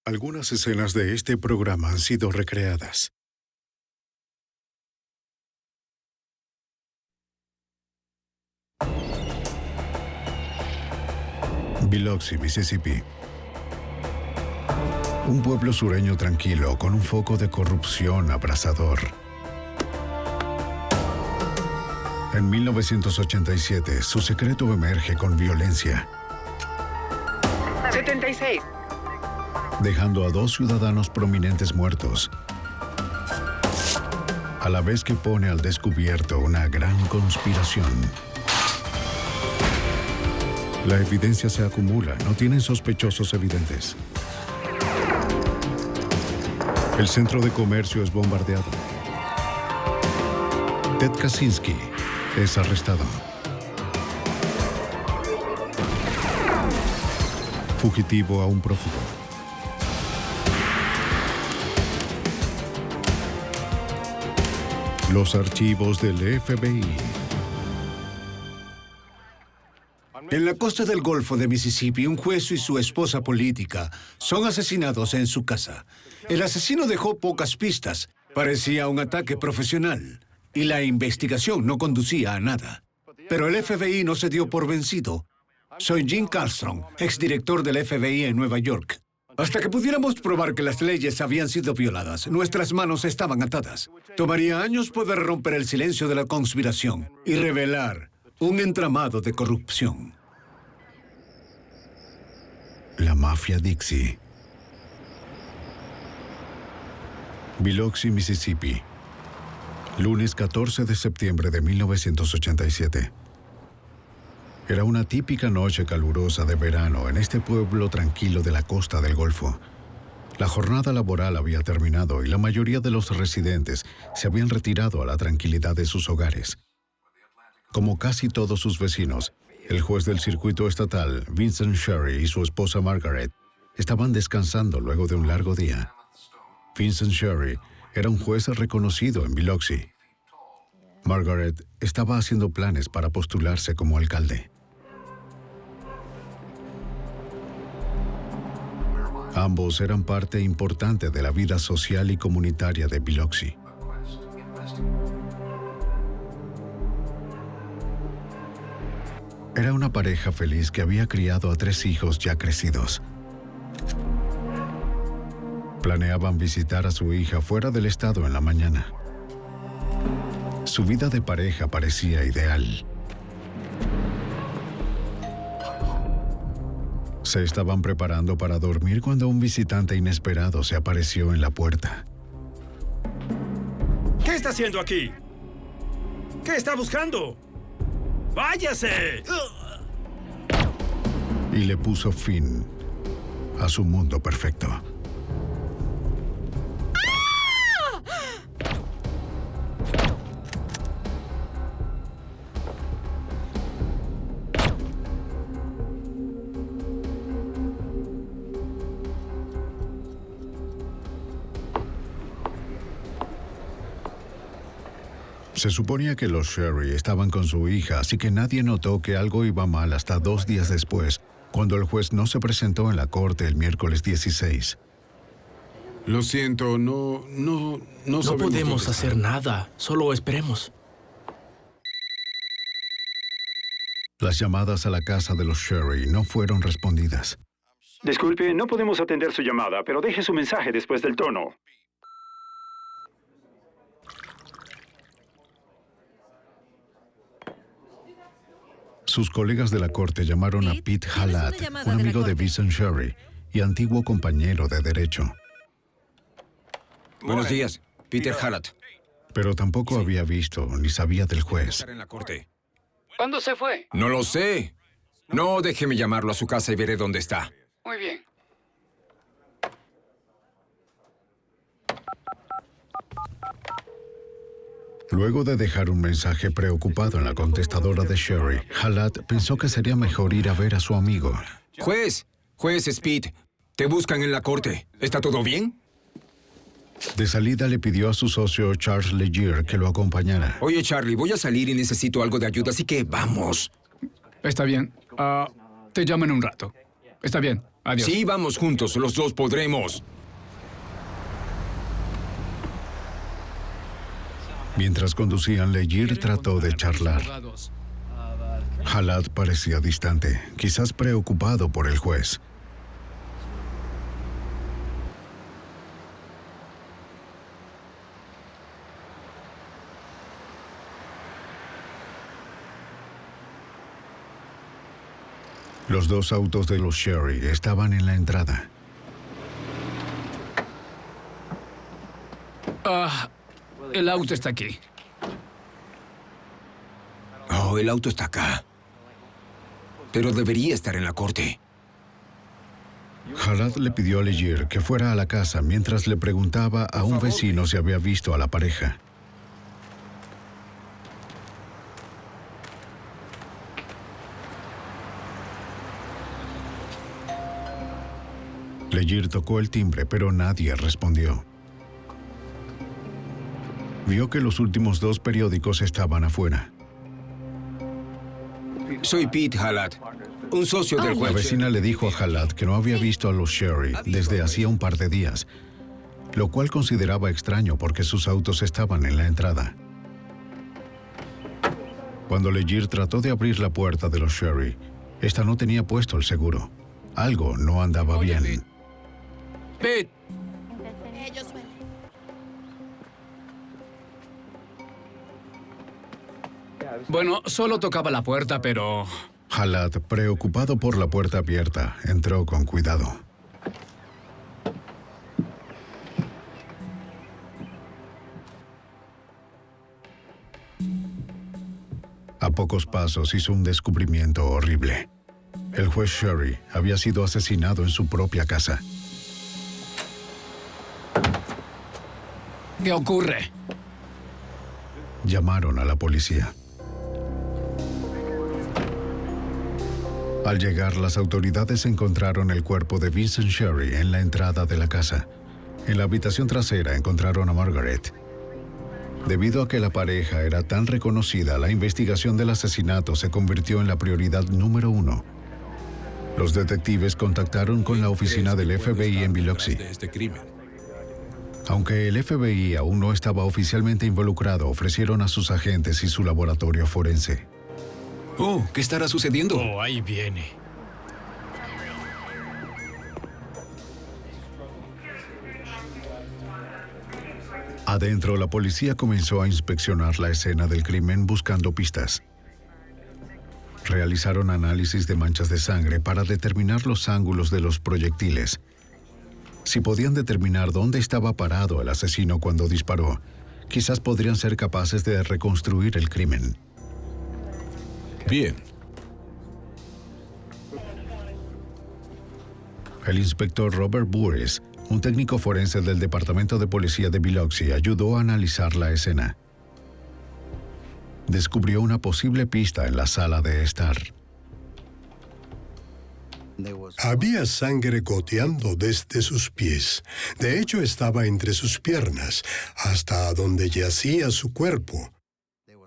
Algunas escenas de este programa han sido recreadas. Biloxi, Mississippi. Un pueblo sureño tranquilo con un foco de corrupción abrasador. En 1987, su secreto emerge con violencia. 76. Dejando a 2 ciudadanos prominentes muertos, a la vez que pone al descubierto una gran conspiración. La evidencia se acumula, no tienen sospechosos evidentes. El centro de comercio es bombardeado. Ted Kaczynski es arrestado. Fugitivo a un prófugo. Los archivos del FBI. En la costa del Golfo de Mississippi, un juez y su esposa política son asesinados en su casa. El asesino dejó pocas pistas. Parecía un ataque profesional y la investigación no conducía a nada. Pero el FBI no se dio por vencido. Soy Jim Carlstrom, exdirector del FBI en Nueva York. Hasta que pudiéramos probar que las leyes habían sido violadas, nuestras manos estaban atadas. Tomaría años poder romper el silencio de la conspiración y revelar un entramado de corrupción. La mafia Dixie. Biloxi, Mississippi. Lunes 14 de septiembre de 1987. Era una típica noche calurosa de verano en este pueblo tranquilo de la costa del Golfo. La jornada laboral había terminado y la mayoría de los residentes se habían retirado a la tranquilidad de sus hogares. Como casi todos sus vecinos, el juez del circuito estatal, Vincent Sherry, y su esposa Margaret estaban descansando luego de un largo día. Vincent Sherry era un juez reconocido en Biloxi. Margaret estaba haciendo planes para postularse como alcalde. Ambos eran parte importante de la vida social y comunitaria de Biloxi. Era una pareja feliz que había criado a 3 hijos ya crecidos. Planeaban visitar a su hija fuera del estado en la mañana. Su vida de pareja parecía ideal. Se estaban preparando para dormir cuando un visitante inesperado se apareció en la puerta. ¿Qué está haciendo aquí? ¿Qué está buscando? ¡Váyase! Y le puso fin a su mundo perfecto. Se suponía que los Sherry estaban con su hija, así que nadie notó que algo iba mal hasta 2 días después, cuando el juez no se presentó en la corte el miércoles 16. Lo siento, no podemos hacer nada, solo esperemos. Las llamadas a la casa de los Sherry no fueron respondidas. Disculpe, no podemos atender su llamada, pero deje su mensaje después del tono. Sus colegas de la corte llamaron a Pete Halat, un amigo de Vincent Sherry y antiguo compañero de derecho. Buenos días, Peter Halat. Pero tampoco había visto ni sabía del juez. ¿Cuándo se fue? No lo sé. No, déjeme llamarlo a su casa y veré dónde está. Muy bien. Luego de dejar un mensaje preocupado en la contestadora de Sherry, Halat pensó que sería mejor ir a ver a su amigo. Juez Speed, te buscan en la corte. ¿Está todo bien? De salida le pidió a su socio Charles Legier que lo acompañara. Oye, Charlie, voy a salir y necesito algo de ayuda, así que vamos. Está bien. Te llamo en un rato. Está bien. Adiós. Sí, vamos juntos. Los dos podremos. Mientras conducían, Legir trató de charlar. Jalad parecía distante, quizás preocupado por el juez. Los dos autos de los Sherry estaban en la entrada. El auto está aquí. Oh, el auto está acá. Pero debería estar en la corte. Jalad le pidió a Legir que fuera a la casa mientras le preguntaba a un vecino si había visto a la pareja. Legir tocó el timbre, pero nadie respondió. Vio que los últimos 2 periódicos estaban afuera. Soy Pete Jalad, un socio del La juez. vecina le dijo a Jalad que no había visto a los Sherry desde hacía un par de días, lo cual consideraba extraño porque sus autos estaban en la entrada. Cuando Legir trató de abrir la puerta de los Sherry, esta no tenía puesto el seguro. Algo no andaba bien. Pete, bueno, solo tocaba la puerta, pero... Jalad, preocupado por la puerta abierta, entró con cuidado. A pocos pasos hizo un descubrimiento horrible. El juez Sherry había sido asesinado en su propia casa. ¿Qué ocurre? Llamaron a la policía. Al llegar, las autoridades encontraron el cuerpo de Vincent Sherry en la entrada de la casa. En la habitación trasera encontraron a Margaret. Debido a que la pareja era tan reconocida, la investigación del asesinato se convirtió en la prioridad número 1. Los detectives contactaron con la oficina del FBI en Biloxi. Aunque el FBI aún no estaba oficialmente involucrado, ofrecieron a sus agentes y su laboratorio forense. Oh, ¿qué estará sucediendo? Oh, ahí viene. Adentro, la policía comenzó a inspeccionar la escena del crimen buscando pistas. Realizaron análisis de manchas de sangre para determinar los ángulos de los proyectiles. Si podían determinar dónde estaba parado el asesino cuando disparó, quizás podrían ser capaces de reconstruir el crimen. Bien. El inspector Robert Burris, un técnico forense del Departamento de Policía de Biloxi, ayudó a analizar la escena. Descubrió una posible pista en la sala de estar. Había sangre goteando desde sus pies. De hecho, estaba entre sus piernas, hasta donde yacía su cuerpo.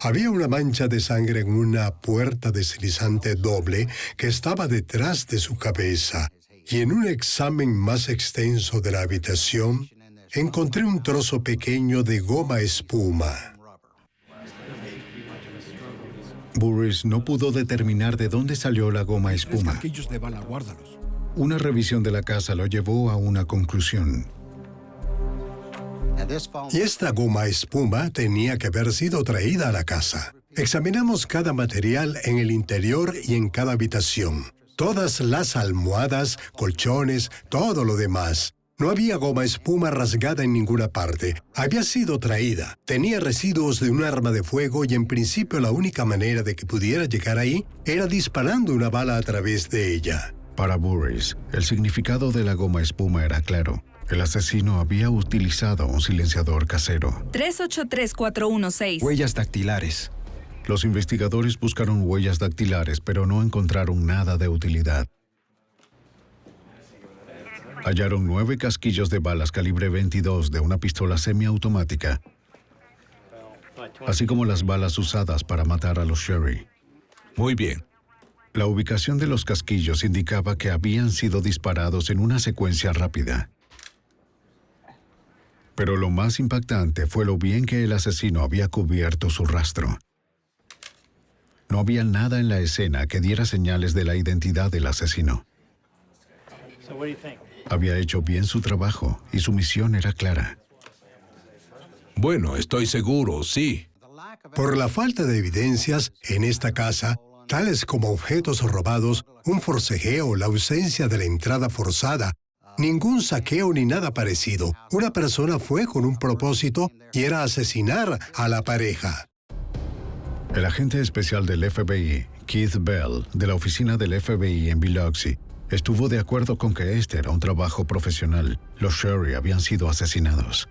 Había una mancha de sangre en una puerta deslizante doble que estaba detrás de su cabeza. Y en un examen más extenso de la habitación, encontré un trozo pequeño de goma espuma. Burris no pudo determinar de dónde salió la goma espuma. Una revisión de la casa lo llevó a una conclusión. Y esta goma espuma tenía que haber sido traída a la casa. Examinamos cada material en el interior y en cada habitación. Todas las almohadas, colchones, todo lo demás. No había goma espuma rasgada en ninguna parte. Había sido traída. Tenía residuos de un arma de fuego y en principio la única manera de que pudiera llegar ahí era disparando una bala a través de ella. Para Burris, el significado de la goma espuma era claro. El asesino había utilizado un silenciador casero. 383416. Huellas dactilares. Los investigadores buscaron huellas dactilares, pero no encontraron nada de utilidad. Hallaron 9 casquillos de balas calibre 22 de una pistola semiautomática, así como las balas usadas para matar a los Sherry. Muy bien. La ubicación de los casquillos indicaba que habían sido disparados en una secuencia rápida. Pero lo más impactante fue lo bien que el asesino había cubierto su rastro. No había nada en la escena que diera señales de la identidad del asesino. Había hecho bien su trabajo y su misión era clara. Bueno, estoy seguro, sí. Por la falta de evidencias en esta casa, tales como objetos robados, un forcejeo, la ausencia de la entrada forzada, ningún saqueo ni nada parecido. Una persona fue con un propósito y era asesinar a la pareja. El agente especial del FBI, Keith Bell, de la oficina del FBI en Biloxi, estuvo de acuerdo con que este era un trabajo profesional. Los Sherry habían sido asesinados.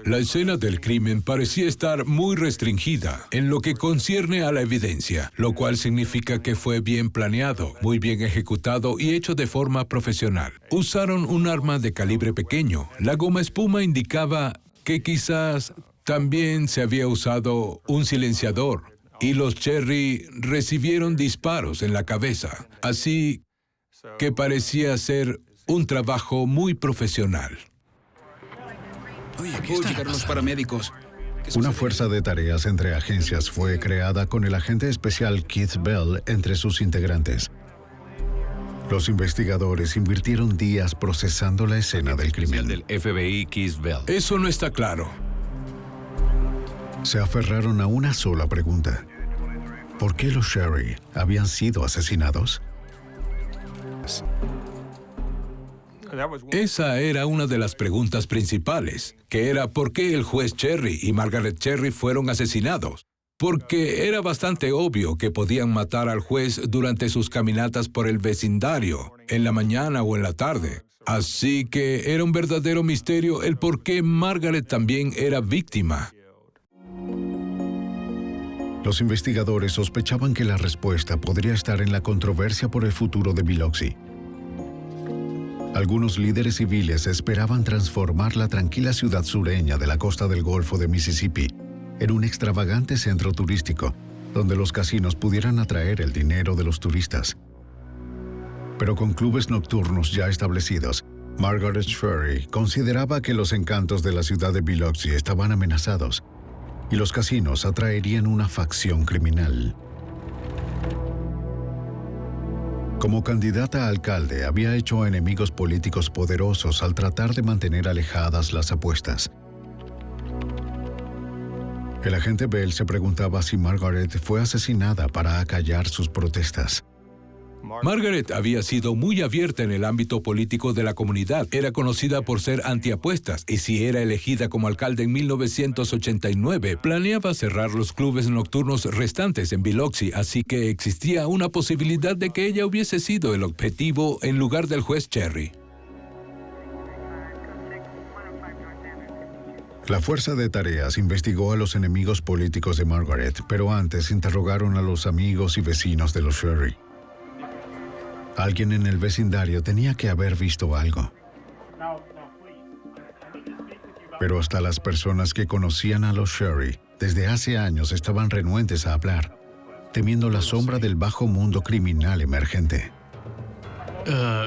La escena del crimen parecía estar muy restringida en lo que concierne a la evidencia, lo cual significa que fue bien planeado, muy bien ejecutado y hecho de forma profesional. Usaron un arma de calibre pequeño. La goma espuma indicaba que quizás también se había usado un silenciador y los Cherry recibieron disparos en la cabeza, así que parecía ser un trabajo muy profesional. Oye, ¿qué llegaron los paramédicos? Una fuerza de tareas entre agencias fue creada con el agente especial Keith Bell entre sus integrantes. Los investigadores invirtieron días procesando la escena del crimen. Del FBI, Keith Bell. Eso no está claro. Se aferraron a una sola pregunta. ¿Por qué los Sherry habían sido asesinados? Esa era una de las preguntas principales, que era ¿por qué el juez Cherry y Margaret Cherry fueron asesinados? Porque era bastante obvio que podían matar al juez durante sus caminatas por el vecindario, en la mañana o en la tarde. Así que era un verdadero misterio el por qué Margaret también era víctima. Los investigadores sospechaban que la respuesta podría estar en la controversia por el futuro de Biloxi. Algunos líderes civiles esperaban transformar la tranquila ciudad sureña de la costa del Golfo de Mississippi en un extravagante centro turístico, donde los casinos pudieran atraer el dinero de los turistas. Pero con clubes nocturnos ya establecidos, Margaret Cherry consideraba que los encantos de la ciudad de Biloxi estaban amenazados y los casinos atraerían una facción criminal. Como candidata a alcalde, había hecho enemigos políticos poderosos al tratar de mantener alejadas las apuestas. El agente Bell se preguntaba si Margaret fue asesinada para acallar sus protestas. Margaret había sido muy abierta en el ámbito político de la comunidad. Era conocida por ser antiapuestas y si era elegida como alcalde en 1989, planeaba cerrar los clubes nocturnos restantes en Biloxi, así que existía una posibilidad de que ella hubiese sido el objetivo en lugar del juez Cherry. La fuerza de tareas investigó a los enemigos políticos de Margaret, pero antes interrogaron a los amigos y vecinos de los Sherry. Alguien en el vecindario tenía que haber visto algo. Pero hasta las personas que conocían a los Sherry desde hace años estaban renuentes a hablar, temiendo la sombra del bajo mundo criminal emergente.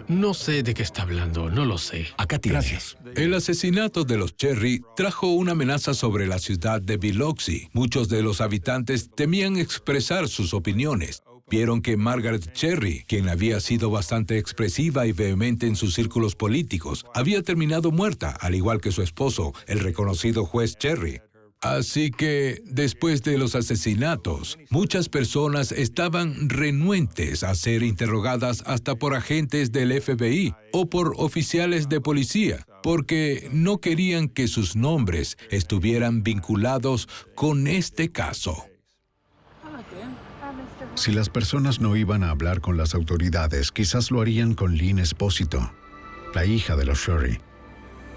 No sé de qué está hablando, no lo sé. Acá tienes. Gracias. El asesinato de los Cherry trajo una amenaza sobre la ciudad de Biloxi. Muchos de los habitantes temían expresar sus opiniones. Vieron que Margaret Cherry, quien había sido bastante expresiva y vehemente en sus círculos políticos, había terminado muerta, al igual que su esposo, el reconocido juez Cherry. Así que, después de los asesinatos, muchas personas estaban renuentes a ser interrogadas hasta por agentes del FBI o por oficiales de policía, porque no querían que sus nombres estuvieran vinculados con este caso. Si las personas no iban a hablar con las autoridades, quizás lo harían con Lynn Espósito, la hija de los Sherry.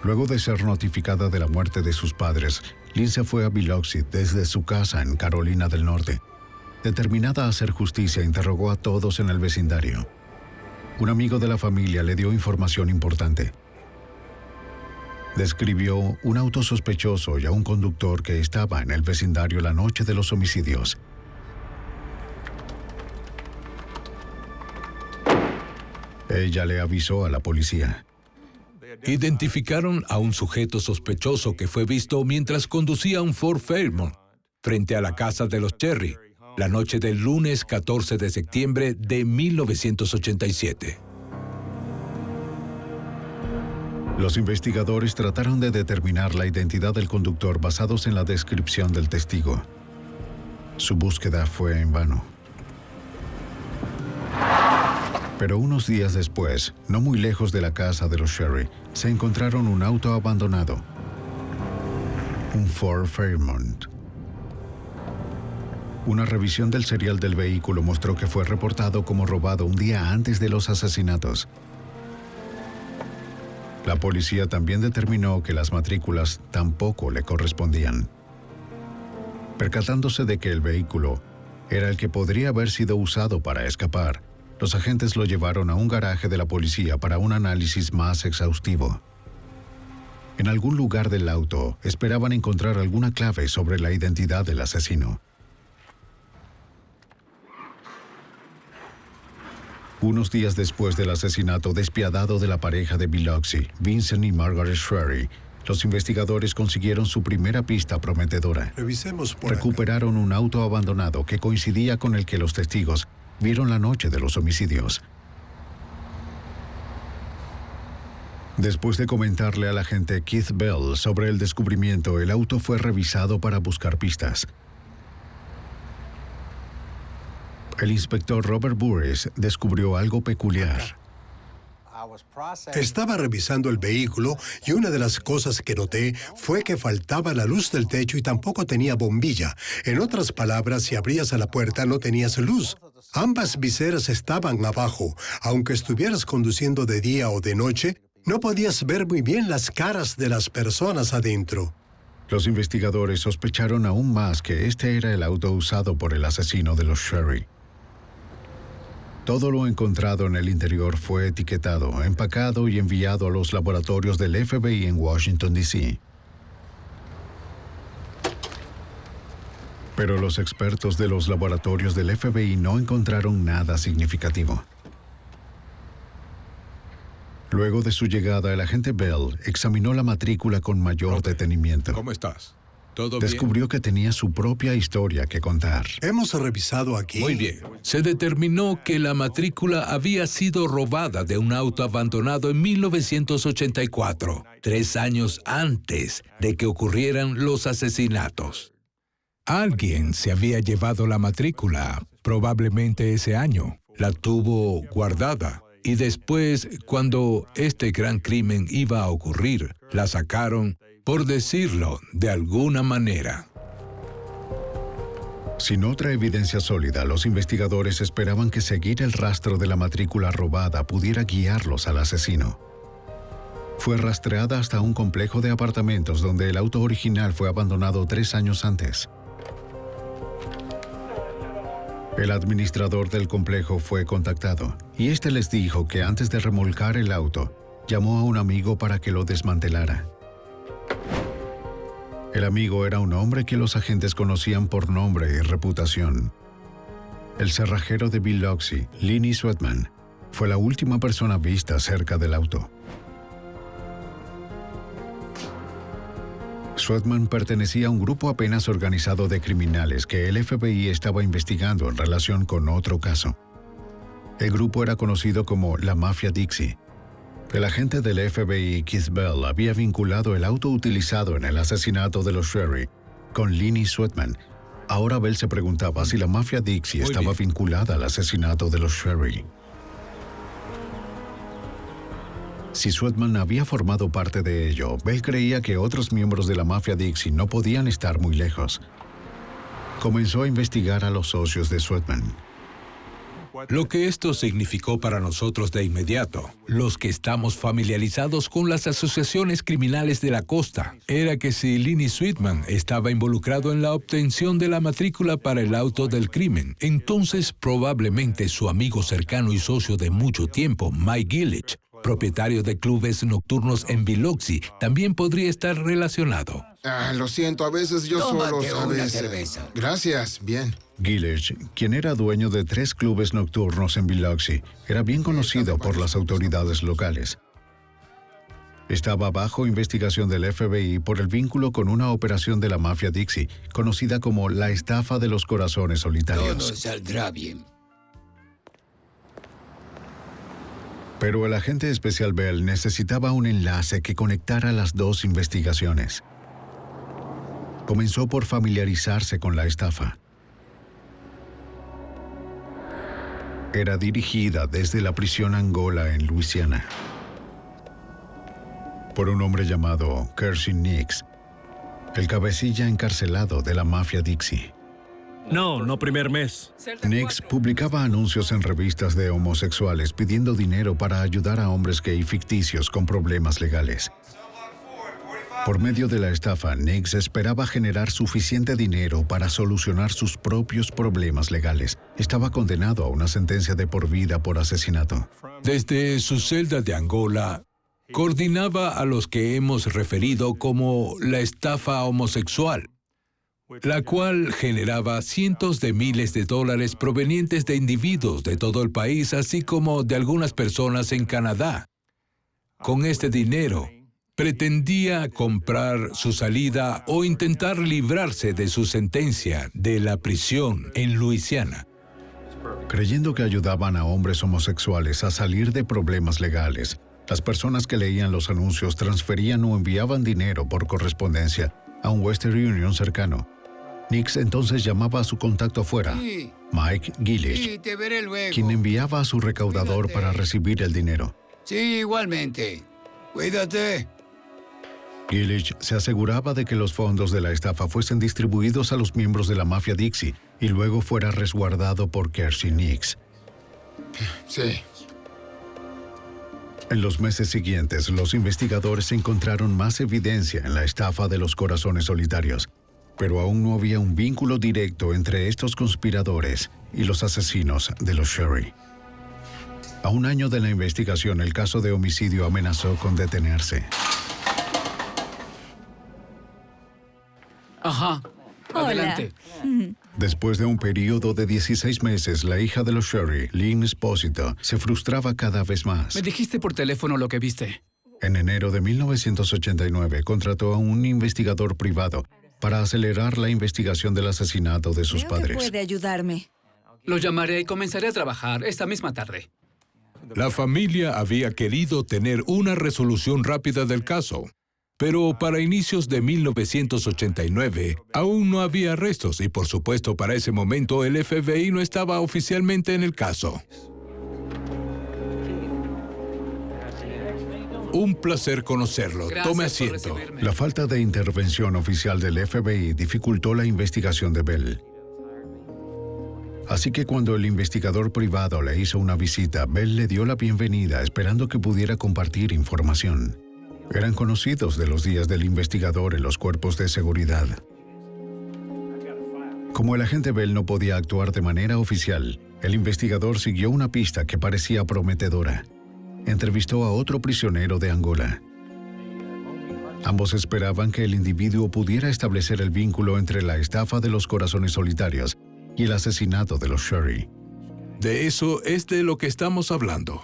Luego de ser notificada de la muerte de sus padres, Lynn se fue a Biloxi desde su casa en Carolina del Norte. Determinada a hacer justicia, interrogó a todos en el vecindario. Un amigo de la familia le dio información importante. Describió un auto sospechoso y a un conductor que estaba en el vecindario la noche de los homicidios. Ella le avisó a la policía. Identificaron a un sujeto sospechoso que fue visto mientras conducía un Ford Fairmont frente a la casa de los Cherry, la noche del lunes 14 de septiembre de 1987. Los investigadores trataron de determinar la identidad del conductor basados en la descripción del testigo. Su búsqueda fue en vano. Pero unos días después, no muy lejos de la casa de los Cherry, se encontraron un auto abandonado. Un Ford Fairmont. Una revisión del serial del vehículo mostró que fue reportado como robado un día antes de los asesinatos. La policía también determinó que las matrículas tampoco le correspondían. Percatándose de que el vehículo era el que podría haber sido usado para escapar, los agentes lo llevaron a un garaje de la policía para un análisis más exhaustivo. En algún lugar del auto esperaban encontrar alguna clave sobre la identidad del asesino. Unos días después del asesinato despiadado de la pareja de Biloxi, Vincent y Margaret Cherry, los investigadores consiguieron su primera pista prometedora. Revisemos por Recuperaron un auto abandonado que coincidía con el que los testigos vieron la noche de los homicidios. Después de comentarle al agente Keith Bell sobre el descubrimiento, el auto fue revisado para buscar pistas. El inspector Robert Burris descubrió algo peculiar. Estaba revisando el vehículo y una de las cosas que noté fue que faltaba la luz del techo y tampoco tenía bombilla. En otras palabras, si abrías a la puerta no tenías luz. Ambas viseras estaban abajo. Aunque estuvieras conduciendo de día o de noche, no podías ver muy bien las caras de las personas adentro. Los investigadores sospecharon aún más que este era el auto usado por el asesino de los Cherry. Todo lo encontrado en el interior fue etiquetado, empacado y enviado a los laboratorios del FBI en Washington, D.C. Pero los expertos de los laboratorios del FBI no encontraron nada significativo. Luego de su llegada, el agente Bell examinó la matrícula con mayor detenimiento. ¿Cómo estás? ¿Todo bien? Descubrió que tenía su propia historia que contar. Hemos revisado aquí. Muy bien. Se determinó que la matrícula había sido robada de un auto abandonado en 1984, 3 años antes de que ocurrieran los asesinatos. Alguien se había llevado la matrícula, probablemente ese año. La tuvo guardada. Y después, cuando este gran crimen iba a ocurrir, la sacaron, por decirlo de alguna manera. Sin otra evidencia sólida, los investigadores esperaban que seguir el rastro de la matrícula robada pudiera guiarlos al asesino. Fue rastreada hasta un complejo de apartamentos donde el auto original fue abandonado 3 años antes. El administrador del complejo fue contactado y este les dijo que antes de remolcar el auto, llamó a un amigo para que lo desmantelara. El amigo era un hombre que los agentes conocían por nombre y reputación. El cerrajero de Biloxi, Lenny Sweatman, fue la última persona vista cerca del auto. Sweatman pertenecía a un grupo apenas organizado de criminales que el FBI estaba investigando en relación con otro caso. El grupo era conocido como la Mafia Dixie. El agente del FBI, Keith Bell, había vinculado el auto utilizado en el asesinato de los Cherry con Lenny Sweatman. Ahora Bell se preguntaba si la Mafia Dixie estaba vinculada al asesinato de los Cherry. Si Sweatman había formado parte de ello, Bell creía que otros miembros de la Mafia Dixie no podían estar muy lejos. Comenzó a investigar a los socios de Sweatman. Lo que esto significó para nosotros de inmediato, los que estamos familiarizados con las asociaciones criminales de la costa, era que si Lenny Sweatman estaba involucrado en la obtención de la matrícula para el auto del crimen, entonces probablemente su amigo cercano y socio de mucho tiempo, Mike Gillich, propietario de clubes nocturnos en Biloxi, también podría estar relacionado. Lo siento, a veces yo solo, ¿sabes? una cerveza. Gracias, bien. Gillech, quien era dueño de 3 clubes nocturnos en Biloxi, era bien conocido por las autoridades locales. Estaba bajo investigación del FBI por el vínculo con una operación de la mafia Dixie, conocida como la estafa de los corazones solitarios. Todo saldrá bien. Pero el agente especial Bell necesitaba un enlace que conectara las 2 investigaciones. Comenzó por familiarizarse con la estafa. Era dirigida desde la prisión Angola en Luisiana por un hombre llamado Kersey Nix, el cabecilla encarcelado de la mafia Dixie. No primer mes. Nix publicaba anuncios en revistas de homosexuales pidiendo dinero para ayudar a hombres gay ficticios con problemas legales. Por medio de la estafa, Nix esperaba generar suficiente dinero para solucionar sus propios problemas legales. Estaba condenado a una sentencia de por vida por asesinato. Desde su celda de Angola, coordinaba a los que hemos referido como la estafa homosexual, la cual generaba cientos de miles de dólares provenientes de individuos de todo el país, así como de algunas personas en Canadá. Con este dinero, pretendía comprar su salida o intentar librarse de su sentencia de la prisión en Luisiana. Creyendo que ayudaban a hombres homosexuales a salir de problemas legales, las personas que leían los anuncios transferían o enviaban dinero por correspondencia a un Western Union cercano. Nix entonces llamaba a su contacto afuera, Mike Gillech, te veré luego. quien enviaba a su recaudador para recibir el dinero. Sí, igualmente. Cuídate. Gillech se aseguraba de que los fondos de la estafa fuesen distribuidos a los miembros de la mafia Dixie y luego fuera resguardado por Kersey Nix. Sí. En los meses siguientes, los investigadores encontraron más evidencia en la estafa de los corazones solitarios, pero aún no había un vínculo directo entre estos conspiradores y los asesinos de los Sherry. A un año de la investigación, el caso de homicidio amenazó con detenerse. Ajá. Adelante. Después de un periodo de 16 meses, la hija de los Sherry, Lynn Esposito, se frustraba cada vez más. Me dijiste por teléfono lo que viste. En enero de 1989, contrató a un investigador privado para acelerar la investigación del asesinato de sus padres. ¿Puede ayudarme? Lo llamaré y comenzaré a trabajar esta misma tarde. La familia había querido tener una resolución rápida del caso, pero para inicios de 1989 aún no había arrestos y por supuesto para ese momento el FBI no estaba oficialmente en el caso. Un placer conocerlo. Tome asiento. La falta de intervención oficial del FBI dificultó la investigación de Bell. Así que cuando el investigador privado le hizo una visita, Bell le dio la bienvenida esperando que pudiera compartir información. Eran conocidos de los días del investigador en los cuerpos de seguridad. Como el agente Bell no podía actuar de manera oficial, el investigador siguió una pista que parecía prometedora. Entrevistó a otro prisionero de Angola. Ambos esperaban que el individuo pudiera establecer el vínculo entre la estafa de los corazones solitarios y el asesinato de los Sherry. De eso es de lo que estamos hablando.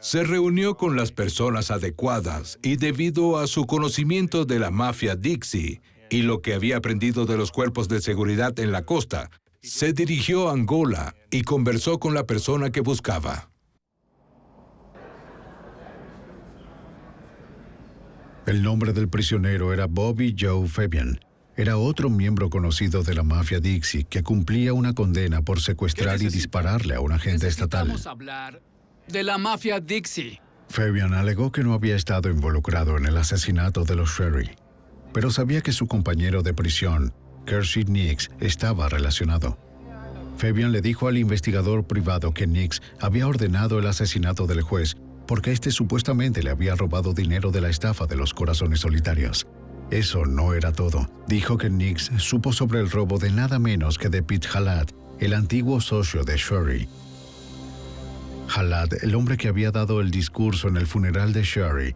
Se reunió con las personas adecuadas y debido a su conocimiento de la mafia Dixie y lo que había aprendido de los cuerpos de seguridad en la costa, se dirigió a Angola y conversó con la persona que buscaba. El nombre del prisionero era Bobby Joe Fabian. Era otro miembro conocido de la mafia Dixie que cumplía una condena por secuestrar y dispararle a un agente estatal. Vamos a hablar de la mafia Dixie. Fabian alegó que no había estado involucrado en el asesinato de los Sherry, pero sabía que su compañero de prisión, Kersey Nix, estaba relacionado. Fabian le dijo al investigador privado que Nix había ordenado el asesinato del juez porque éste supuestamente le había robado dinero de la estafa de los corazones solitarios. Eso no era todo. Dijo que Nix supo sobre el robo de nada menos que de Pete Halat, el antiguo socio de Sherry. Halat, el hombre que había dado el discurso en el funeral de Sherry,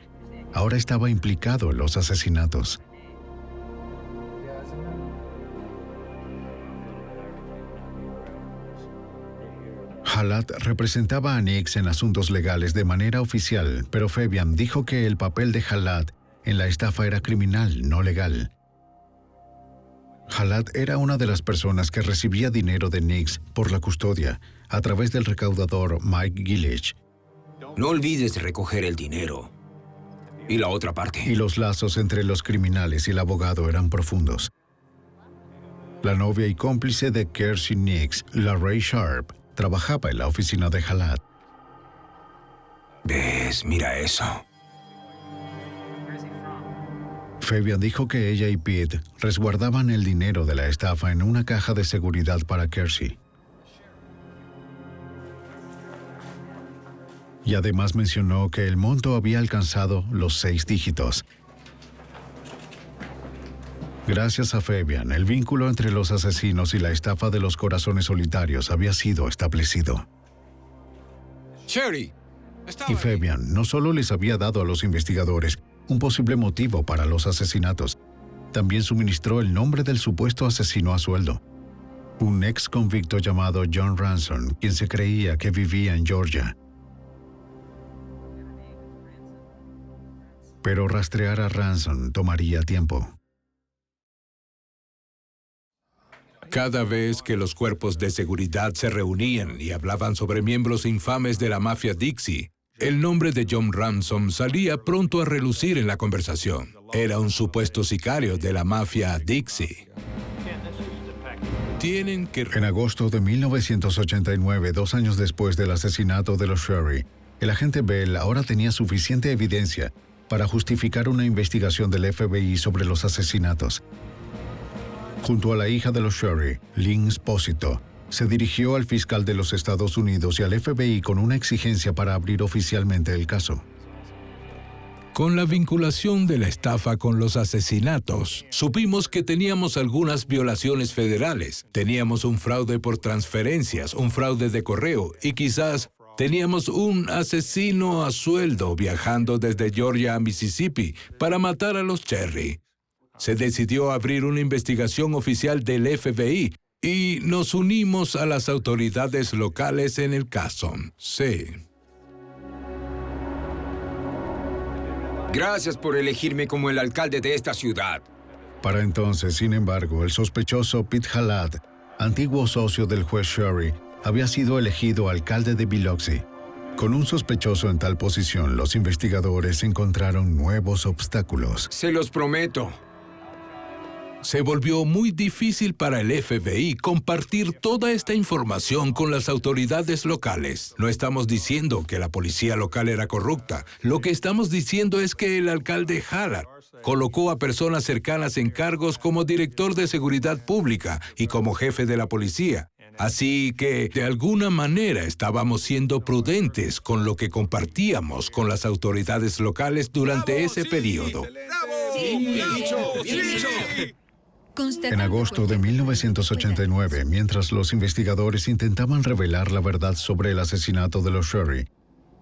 ahora estaba implicado en los asesinatos. Halat representaba a Nix en asuntos legales de manera oficial, pero Fabian dijo que el papel de Halat en la estafa era criminal, no legal. Halat era una de las personas que recibía dinero de Nix por la custodia, a través del recaudador Mike Gillich. No olvides recoger el dinero. Y la otra parte. Y los lazos entre los criminales y el abogado eran profundos. La novia y cómplice de Kersey Nix, LaRae Sharp, trabajaba en la oficina de Halat. ¿Ves? Mira eso. Fabian dijo que ella y Pete resguardaban el dinero de la estafa en una caja de seguridad para Kersey. Y además mencionó que el monto había alcanzado los 6 dígitos. Gracias a Fabian, el vínculo entre los asesinos y la estafa de los corazones solitarios había sido establecido. Sherry. Y Fabian no solo les había dado a los investigadores un posible motivo para los asesinatos, también suministró el nombre del supuesto asesino a sueldo. Un ex convicto llamado John Ransom, quien se creía que vivía en Georgia. Pero rastrear a Ransom tomaría tiempo. Cada vez que los cuerpos de seguridad se reunían y hablaban sobre miembros infames de la mafia Dixie, el nombre de John Ransom salía pronto a relucir en la conversación. Era un supuesto sicario de la mafia Dixie. En agosto de 1989, 2 años después del asesinato de los Sherry, el agente Bell ahora tenía suficiente evidencia para justificar una investigación del FBI sobre los asesinatos. Junto a la hija de los Sherry, Lynn Esposito, se dirigió al fiscal de los Estados Unidos y al FBI con una exigencia para abrir oficialmente el caso. Con la vinculación de la estafa con los asesinatos, supimos que teníamos algunas violaciones federales. Teníamos un fraude por transferencias, un fraude de correo y quizás teníamos un asesino a sueldo viajando desde Georgia a Mississippi para matar a los Cherry. Se decidió abrir una investigación oficial del FBI y nos unimos a las autoridades locales en el caso. Sí. Gracias por elegirme como el alcalde de esta ciudad. Para entonces, sin embargo, el sospechoso Pete Halat, antiguo socio del juez Sherry, había sido elegido alcalde de Biloxi. Con un sospechoso en tal posición, los investigadores encontraron nuevos obstáculos. Se los prometo. Se volvió muy difícil para el FBI compartir toda esta información con las autoridades locales. No estamos diciendo que la policía local era corrupta. Lo que estamos diciendo es que el alcalde Halat colocó a personas cercanas en cargos como director de seguridad pública y como jefe de la policía. Así que, de alguna manera, estábamos siendo prudentes con lo que compartíamos con las autoridades locales durante ese periodo. En agosto de 1989, mientras los investigadores intentaban revelar la verdad sobre el asesinato de los Sherry,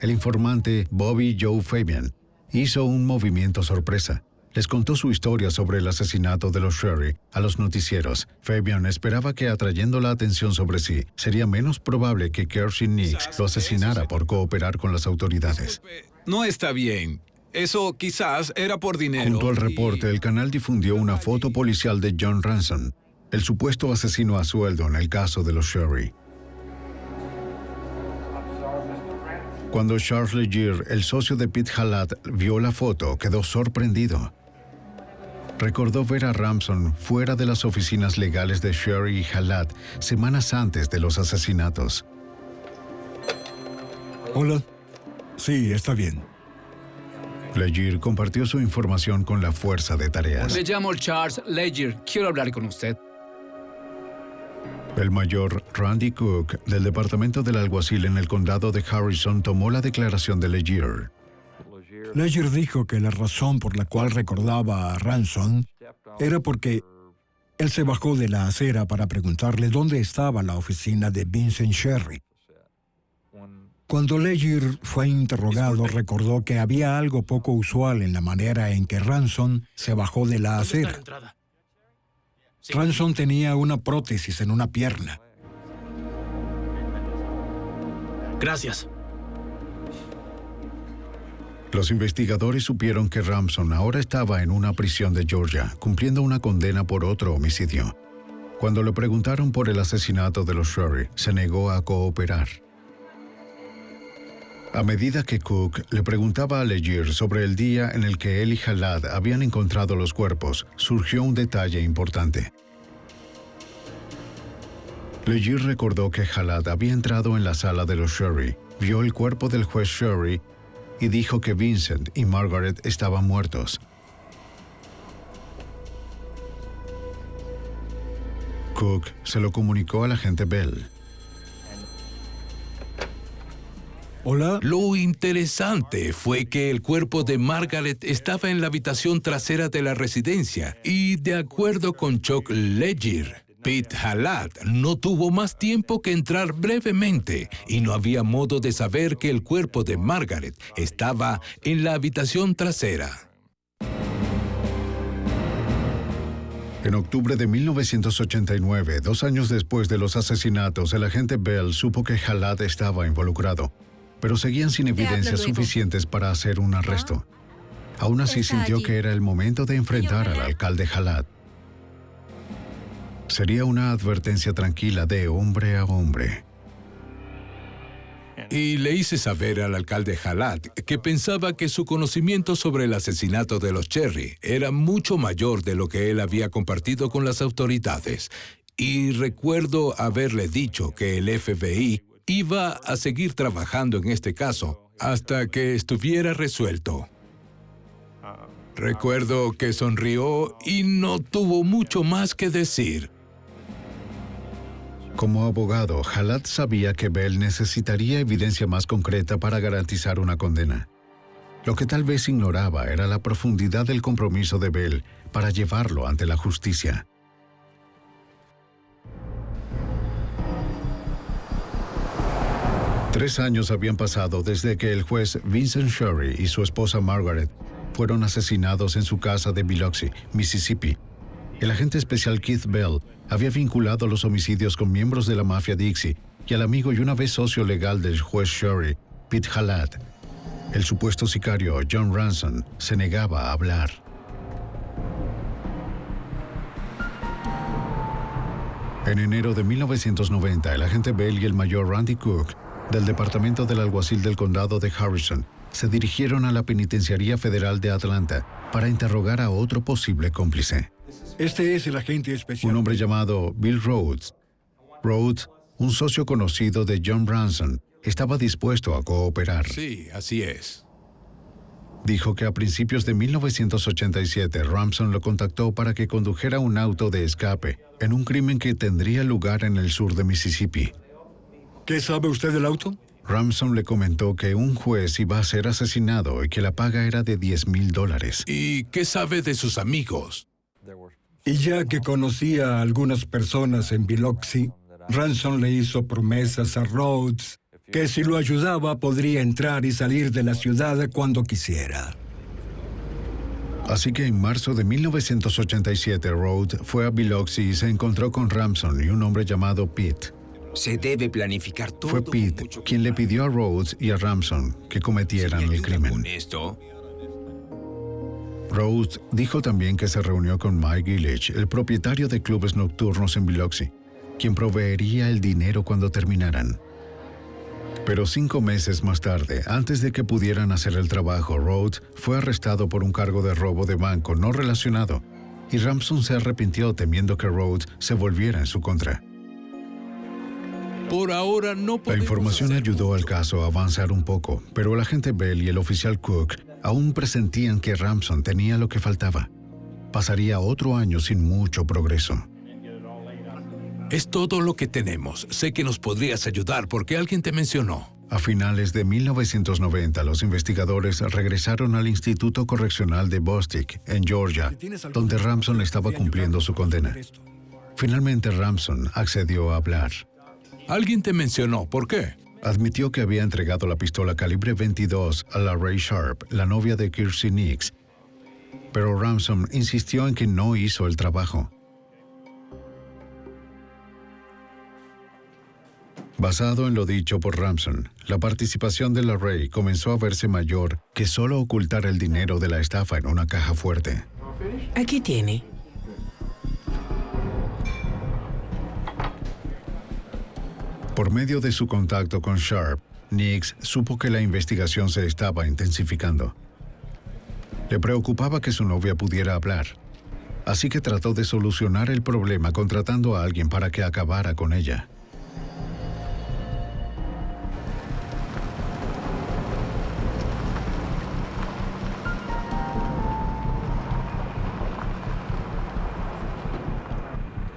el informante Bobby Joe Fabian hizo un movimiento sorpresa. Les contó su historia sobre el asesinato de los Sherry a los noticieros. Fabian esperaba que, atrayendo la atención sobre sí, sería menos probable que Kersey Nix lo asesinara por cooperar con las autoridades. No está bien. Eso quizás era por dinero. Junto al reporte, el canal difundió una foto policial de John Ransom, el supuesto asesino a sueldo en el caso de los Sherry. Cuando Charles Legier, el socio de Pete Halat, vio la foto, quedó sorprendido. Recordó ver a Ransom fuera de las oficinas legales de Sherry y Halat semanas antes de los asesinatos. Hola. Sí, está bien. Legier compartió su información con la fuerza de tareas. Me llamo Charles Legier. Quiero hablar con usted. El mayor Randy Cook, del Departamento del Alguacil en el condado de Harrison, tomó la declaración de Legier. Legier dijo que la razón por la cual recordaba a Ransom era porque él se bajó de la acera para preguntarle dónde estaba la oficina de Vincent Sherry. Cuando Legere fue interrogado, recordó que había algo poco usual en la manera en que Ransom se bajó de la acera. Ransom tenía una prótesis en una pierna. Gracias. Los investigadores supieron que Ransom ahora estaba en una prisión de Georgia, cumpliendo una condena por otro homicidio. Cuando le preguntaron por el asesinato de los Sherry, se negó a cooperar. A medida que Cook le preguntaba a Legere sobre el día en el que él y Jalad habían encontrado los cuerpos, surgió un detalle importante. Legere recordó que Jalad había entrado en la sala de los Sherry, vio el cuerpo del juez Sherry y dijo que Vincent y Margaret estaban muertos. Cook se lo comunicó al agente Bell. Hola. Lo interesante fue que el cuerpo de Margaret estaba en la habitación trasera de la residencia y, de acuerdo con Chuck Legere, Pete Jalad no tuvo más tiempo que entrar brevemente y no había modo de saber que el cuerpo de Margaret estaba en la habitación trasera. En octubre de 1989, 2 años después de los asesinatos, el agente Bell supo que Jalad estaba involucrado, pero seguían sin evidencias suficientes para hacer un arresto. Aún así sintió que era el momento de enfrentar al alcalde Jalad. Sería una advertencia tranquila de hombre a hombre. Y le hice saber al alcalde Jalad que pensaba que su conocimiento sobre el asesinato de los Cherry era mucho mayor de lo que él había compartido con las autoridades. Y recuerdo haberle dicho que el FBI iba a seguir trabajando en este caso hasta que estuviera resuelto. Recuerdo que sonrió y no tuvo mucho más que decir. Como abogado, Jalad sabía que Bell necesitaría evidencia más concreta para garantizar una condena. Lo que tal vez ignoraba era la profundidad del compromiso de Bell para llevarlo ante la justicia. Tres años habían pasado desde que el juez Vincent Sherry y su esposa Margaret fueron asesinados en su casa de Biloxi, Mississippi. El agente especial Keith Bell había vinculado los homicidios con miembros de la mafia Dixie y al amigo y una vez socio legal del juez Sherry, Pete Jalad. El supuesto sicario John Ransom se negaba a hablar. En enero de 1990, el agente Bell y el mayor Randy Cook, del Departamento del Alguacil del Condado de Harrison, se dirigieron a la Penitenciaría Federal de Atlanta para interrogar a otro posible cómplice. Este es el agente especial. Un hombre llamado Bill Rhodes. Rhodes, un socio conocido de John Ransom, estaba dispuesto a cooperar. Sí, así es. Dijo que a principios de 1987 Ransom lo contactó para que condujera un auto de escape en un crimen que tendría lugar en el sur de Mississippi. ¿Qué sabe usted del auto? Ransom le comentó que un juez iba a ser asesinado y que la paga era de $10,000. ¿Y qué sabe de sus amigos? Y ya que conocía a algunas personas en Biloxi, Ransom le hizo promesas a Rhodes que si lo ayudaba podría entrar y salir de la ciudad cuando quisiera. Así que en marzo de 1987, Rhodes fue a Biloxi y se encontró con Ransom y un hombre llamado Pete. Se debe planificar todo. Fue Pete quien le pidió a Rhodes y a Ransom que cometieran el crimen. Rhodes dijo también que se reunió con Mike Gillich, el propietario de clubes nocturnos en Biloxi, quien proveería el dinero cuando terminaran. Pero 5 meses más tarde, antes de que pudieran hacer el trabajo, Rhodes fue arrestado por un cargo de robo de banco no relacionado, y Ransom se arrepintió temiendo que Rhodes se volviera en su contra. Por ahora no podemos. La información ayudó al caso a avanzar un poco, pero el agente Bell y el oficial Cook aún presentían que Ransom tenía lo que faltaba. Pasaría otro año sin mucho progreso. Es todo lo que tenemos. Sé que nos podrías ayudar porque alguien te mencionó. A finales de 1990, los investigadores regresaron al Instituto Correccional de Bostic, en Georgia, donde Ransom estaba cumpliendo su condena. Finalmente, Ransom accedió a hablar. Alguien te mencionó. ¿Por qué? admitió que había entregado la pistola calibre 22 a LaRae Sharp, la novia de Kirstie Nix, pero Ransom insistió en que no hizo el trabajo. Basado en lo dicho por Ransom, la participación de LaRae comenzó a verse mayor que solo ocultar el dinero de la estafa en una caja fuerte. Aquí tiene. Por medio de su contacto con Sharp, Nix supo que la investigación se estaba intensificando. Le preocupaba que su novia pudiera hablar, así que trató de solucionar el problema contratando a alguien para que acabara con ella.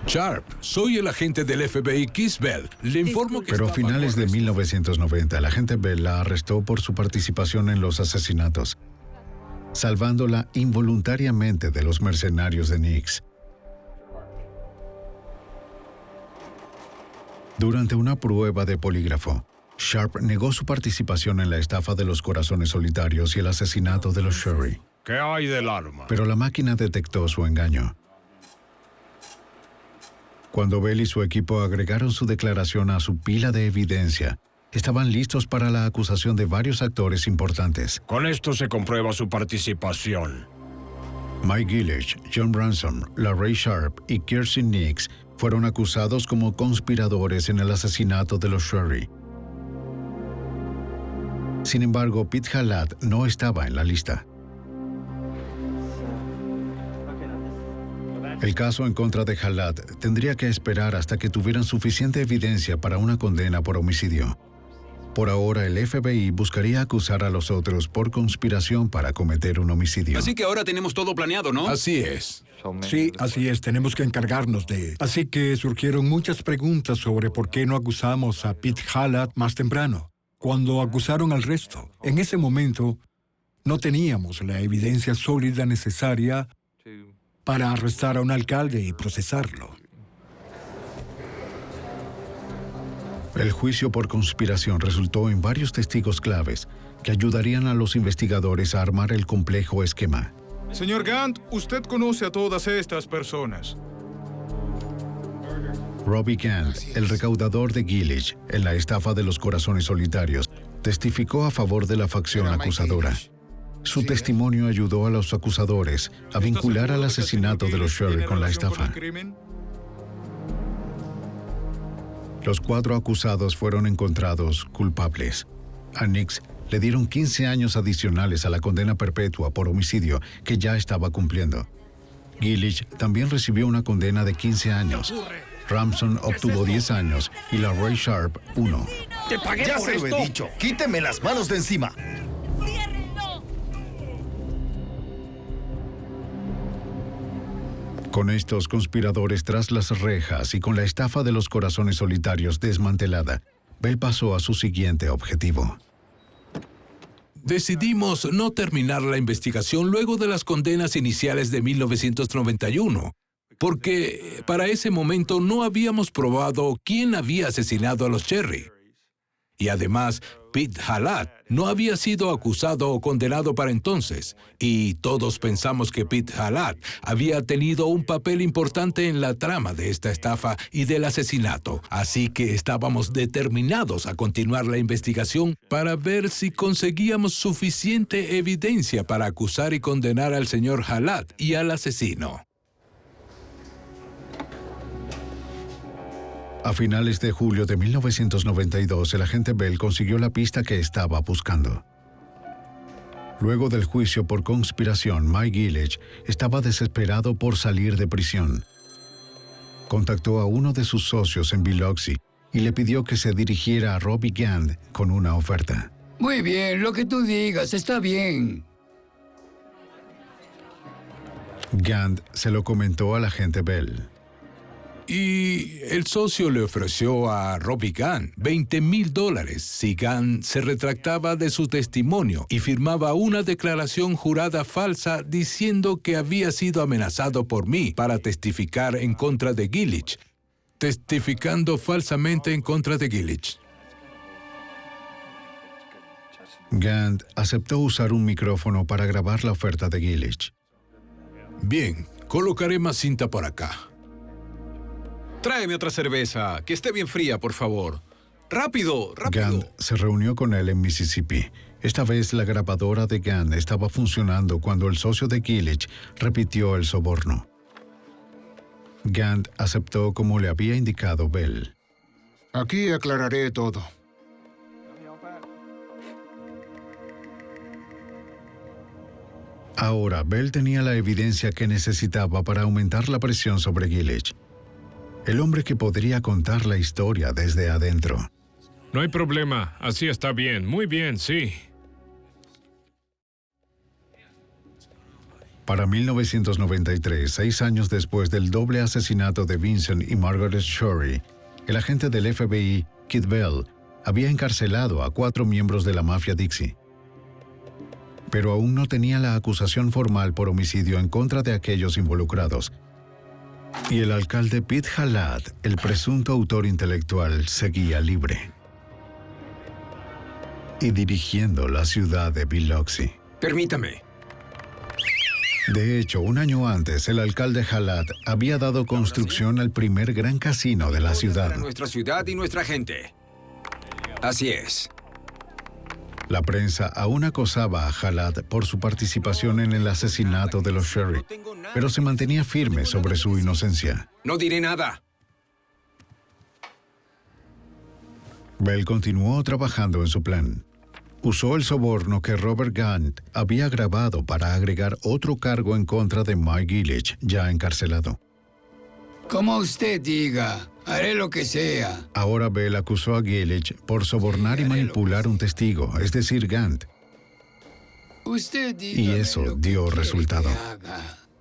Sharp, soy el agente del FBI Keith Bell. Le informo que... Pero a finales de 1990, el agente Bell la arrestó por su participación en los asesinatos, salvándola involuntariamente de los mercenarios de Nix. Durante una prueba de polígrafo, Sharp negó su participación en la estafa de los corazones solitarios y el asesinato de los Sherry. ¿Qué hay del arma? Pero la máquina detectó su engaño. Cuando Bell y su equipo agregaron su declaración a su pila de evidencia, estaban listos para la acusación de varios actores importantes. Con esto se comprueba su participación. Mike Gillich, John Ransom, LaRae Sharp y Kirstie Nix fueron acusados como conspiradores en el asesinato de los Sherry. Sin embargo, Pete Halat no estaba en la lista. El caso en contra de Halat tendría que esperar hasta que tuvieran suficiente evidencia para una condena por homicidio. Por ahora, el FBI buscaría acusar a los otros por conspiración para cometer un homicidio. Así que ahora tenemos todo planeado, ¿no? Así es. Sí, así es. Tenemos que encargarnos de... Así que surgieron muchas preguntas sobre por qué no acusamos a Pete Halat más temprano, cuando acusaron al resto. En ese momento, no teníamos la evidencia sólida necesaria para arrestar a un alcalde y procesarlo. El juicio por conspiración resultó en varios testigos claves que ayudarían a los investigadores a armar el complejo esquema. Señor Gant, usted conoce a todas estas personas. Robbie Gant, el recaudador de Gillich en la estafa de los corazones solitarios, testificó a favor de la facción acusadora. Su testimonio ayudó a los acusadores a vincular al asesinato de los Sherry con la estafa. Los 4 acusados fueron encontrados culpables. A Nix le dieron 15 años adicionales a la condena perpetua por homicidio que ya estaba cumpliendo. Gillich también recibió una condena de 15 años. Ransom obtuvo 10 años y LaRae Sharp 1. ¡Te pagué ya por se esto! Lo he dicho. ¡Quíteme las manos de encima! Con estos conspiradores tras las rejas y con la estafa de los corazones solitarios desmantelada, Bell pasó a su siguiente objetivo. Decidimos no terminar la investigación luego de las condenas iniciales de 1991, porque para ese momento no habíamos probado quién había asesinado a los Sherry. Y además, Pete Halat no había sido acusado o condenado para entonces, y todos pensamos que Pete Halat había tenido un papel importante en la trama de esta estafa y del asesinato, así que estábamos determinados a continuar la investigación para ver si conseguíamos suficiente evidencia para acusar y condenar al señor Halat y al asesino. A finales de julio de 1992, el agente Bell consiguió la pista que estaba buscando. Luego del juicio por conspiración, Mike Gillich estaba desesperado por salir de prisión. Contactó a uno de sus socios en Biloxi y le pidió que se dirigiera a Robbie Gant con una oferta. Muy bien, lo que tú digas, está bien. Gant se lo comentó al agente Bell. Y el socio le ofreció a Robbie Gant $20,000 si Gant se retractaba de su testimonio y firmaba una declaración jurada falsa diciendo que había sido amenazado por mí para testificar en contra de Gillich, testificando falsamente en contra de Gillich. Gant aceptó usar un micrófono para grabar la oferta de Gillich. Bien, colocaré más cinta por acá. Tráeme otra cerveza, que esté bien fría, por favor. ¡Rápido, rápido! Gant se reunió con él en Mississippi. Esta vez la grabadora de Gant estaba funcionando cuando el socio de Gillich repitió el soborno. Gant aceptó como le había indicado Bell. Aquí aclararé todo. Ahora, Bell tenía la evidencia que necesitaba para aumentar la presión sobre Gillich. El hombre que podría contar la historia desde adentro. No hay problema. Así está bien. Muy bien, sí. Para 1993, 6 años después del doble asesinato de Vincent y Margaret Shorey, el agente del FBI, Kid Bell, había encarcelado a 4 miembros de la mafia Dixie. Pero aún no tenía la acusación formal por homicidio en contra de aquellos involucrados. Y el alcalde Pete Halat, el presunto autor intelectual, seguía libre. Y dirigiendo la ciudad de Biloxi. Permítame. De hecho, un año antes, el alcalde Halat había dado construcción al primer gran casino de la ciudad. Para nuestra ciudad y nuestra gente. Así es. La prensa aún acosaba a Halat por su participación en el asesinato de los Sheriff, pero se mantenía firme sobre su inocencia. No diré nada. Bell continuó trabajando en su plan. Usó el soborno que Robert Gant había grabado para agregar otro cargo en contra de Mike Gillich, ya encarcelado. Como usted diga, haré lo que sea. Ahora Bell acusó a Gillich por sobornar y manipular un testigo, es decir, Gant. Y eso dio resultado.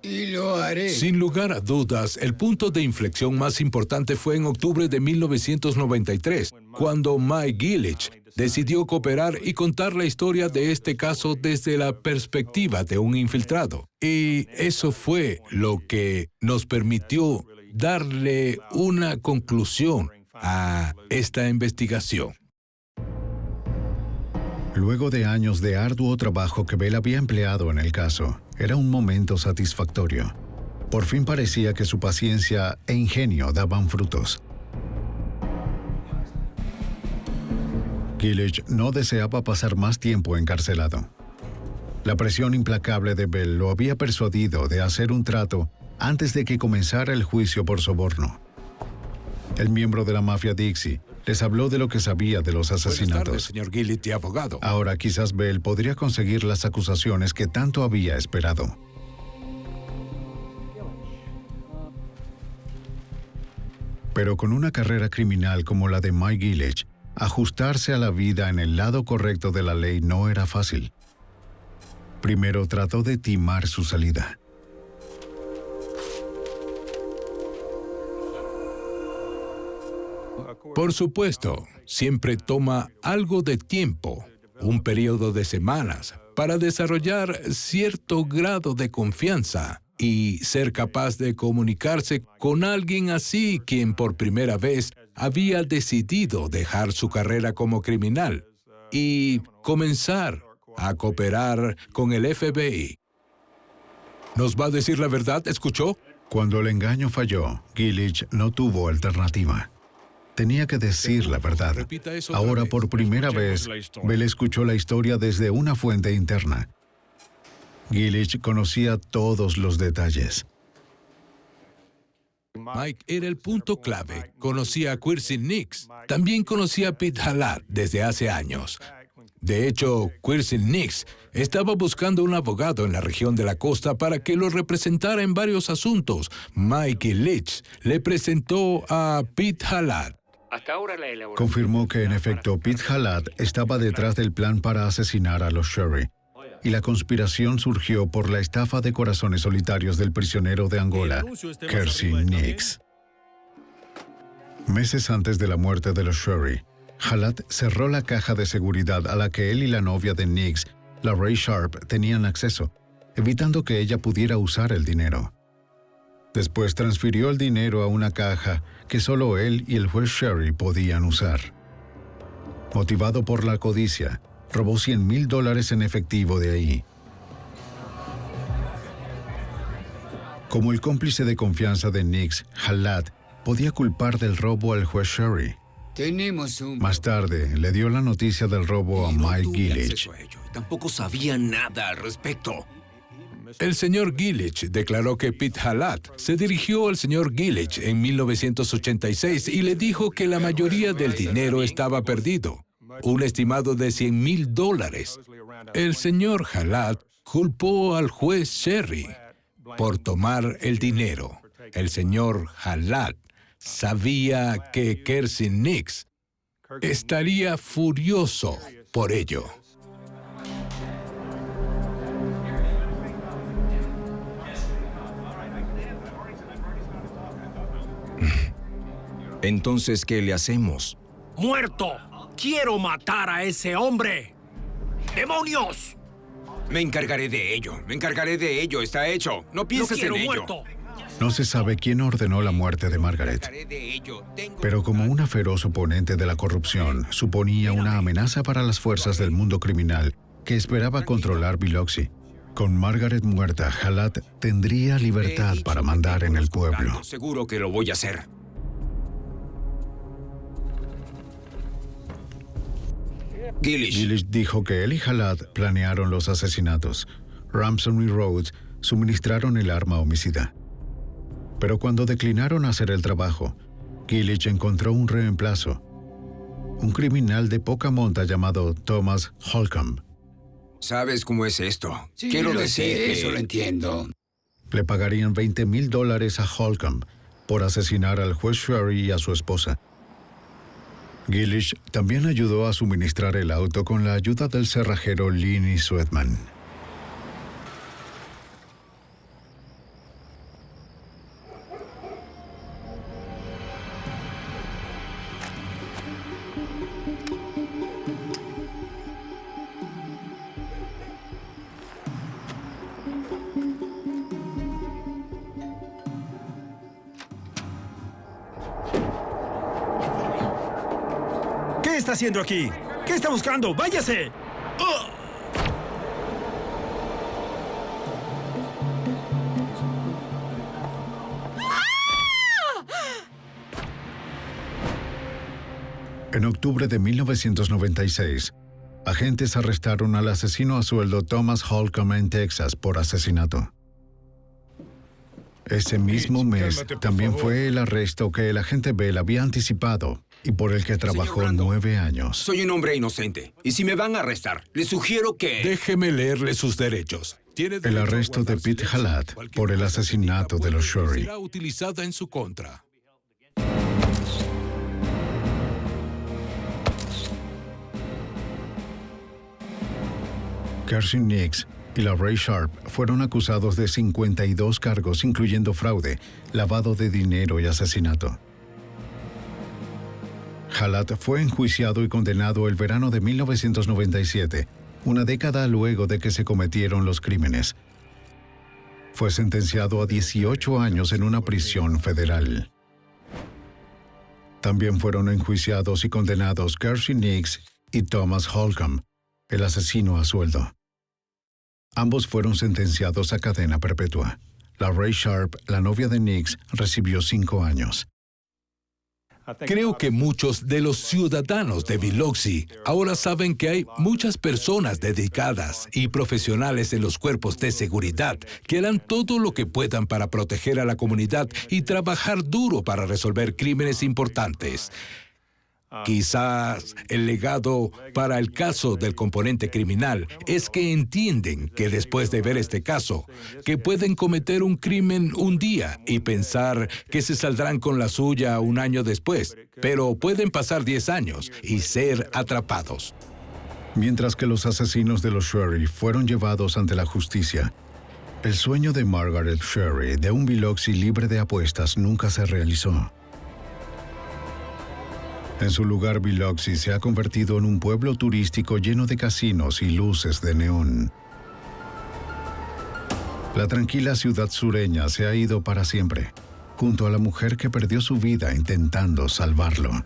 Y lo haré. Sin lugar a dudas, el punto de inflexión más importante fue en octubre de 1993, cuando Mike Gillich decidió cooperar y contar la historia de este caso desde la perspectiva de un infiltrado. Y eso fue lo que nos permitió darle una conclusión a esta investigación. Luego de años de arduo trabajo que Bell había empleado en el caso, era un momento satisfactorio. Por fin parecía que su paciencia e ingenio daban frutos. Gillich no deseaba pasar más tiempo encarcelado. La presión implacable de Bell lo había persuadido de hacer un trato antes de que comenzara el juicio por soborno. El miembro de la mafia Dixie les habló de lo que sabía de los asesinatos. Buenas tardes, señor Gillich, abogado. Ahora quizás Bell podría conseguir las acusaciones que tanto había esperado. Pero con una carrera criminal como la de Mike Gillich, ajustarse a la vida en el lado correcto de la ley no era fácil. Primero trató de timar su salida. Por supuesto, siempre toma algo de tiempo, un periodo de semanas, para desarrollar cierto grado de confianza y ser capaz de comunicarse con alguien así quien por primera vez había decidido dejar su carrera como criminal y comenzar a cooperar con el FBI. ¿Nos va a decir la verdad? ¿Escuchó? Cuando el engaño falló, Gillich no tuvo alternativa. Tenía que decir la verdad. Ahora, por primera vez, Bell escuchó la historia desde una fuente interna. Gillich conocía todos los detalles. Mike era el punto clave. Conocía a Quincy Nix. También conocía a Pete Halat desde hace años. De hecho, Quincy Nix estaba buscando un abogado en la región de la costa para que lo representara en varios asuntos. Mike Gillich le presentó a Pete Halat. Confirmó que, en efecto, Pete Halat estaba detrás del plan para asesinar a los Shorey. Y la conspiración surgió por la estafa de corazones solitarios del prisionero de Angola, Quincy Nix. Meses antes de la muerte de los Shorey, Halat cerró la caja de seguridad a la que él y la novia de Nix, la Ray Sharp, tenían acceso, evitando que ella pudiera usar el dinero. Después transfirió el dinero a una caja que solo él y el juez Sherry podían usar. Motivado por la codicia, robó $100,000 en efectivo de ahí. Como el cómplice de confianza de Nix, Halat podía culpar del robo al juez Sherry. Tenemos un... Más tarde, le dio la noticia del robo a Mike Gillich. Tampoco sabía nada al respecto. El señor Gillich declaró que Pete Halat se dirigió al señor Gillich en 1986 y le dijo que la mayoría del dinero estaba perdido, un estimado de $100,000. El señor Halat culpó al juez Sherry por tomar el dinero. El señor Halat sabía que Kersey Nix estaría furioso por ello. Entonces, ¿qué le hacemos? ¡Muerto! ¡Quiero matar a ese hombre! ¡Demonios! Me encargaré de ello. Está hecho. No pienses en ello. Muerto. No se sabe quién ordenó la muerte de Margaret, pero como una feroz oponente de la corrupción, suponía una amenaza para las fuerzas del mundo criminal que esperaba controlar Biloxi. Con Margaret muerta, Halat tendría libertad para mandar en el pueblo. Seguro que lo voy a hacer. Gillich dijo que él y Halat planearon los asesinatos. Ramson y Rhodes suministraron el arma homicida. Pero cuando declinaron hacer el trabajo, Gillich encontró un reemplazo, un criminal de poca monta llamado Thomas Holcomb. ¿Sabes cómo es esto? Sí, Quiero lo decir sé, que... eso lo entiendo. Le pagarían $20,000 a Holcomb por asesinar al juez Sherry y a su esposa. Gillich también ayudó a suministrar el auto con la ayuda del cerrajero Lenny Sweatman. ¿Qué está haciendo aquí? ¿Qué está buscando? ¡Váyase! ¡Oh! En octubre de 1996, agentes arrestaron al asesino a sueldo Thomas Holcomb en Texas por asesinato. Ese mismo mes también fue el arresto que el agente Bell había anticipado y por el que trabajó 9 años. Soy un hombre inocente, y si me van a arrestar, les sugiero que... Déjeme leerle sus derechos. El arresto de Pete Halat por el asesinato de los Sherry. Será utilizada en su contra. Kersey Nix y la Ray Sharp fueron acusados de 52 cargos, incluyendo fraude, lavado de dinero y asesinato. Halat fue enjuiciado y condenado el verano de 1997, una década luego de que se cometieron los crímenes. Fue sentenciado a 18 años en una prisión federal. También fueron enjuiciados y condenados Kersey Nix y Thomas Holcomb, el asesino a sueldo. Ambos fueron sentenciados a cadena perpetua. La Ray Sharp, la novia de Nix, recibió 5 años. Creo que muchos de los ciudadanos de Biloxi ahora saben que hay muchas personas dedicadas y profesionales en los cuerpos de seguridad que harán todo lo que puedan para proteger a la comunidad y trabajar duro para resolver crímenes importantes. Quizás el legado para el caso del componente criminal es que entienden que después de ver este caso, que pueden cometer un crimen un día y pensar que se saldrán con la suya un año después, pero pueden pasar 10 años y ser atrapados. Mientras que los asesinos de los Sherry fueron llevados ante la justicia, el sueño de Margaret Sherry de un Biloxi libre de apuestas nunca se realizó. En su lugar, Biloxi se ha convertido en un pueblo turístico lleno de casinos y luces de neón. La tranquila ciudad sureña se ha ido para siempre, junto a la mujer que perdió su vida intentando salvarlo.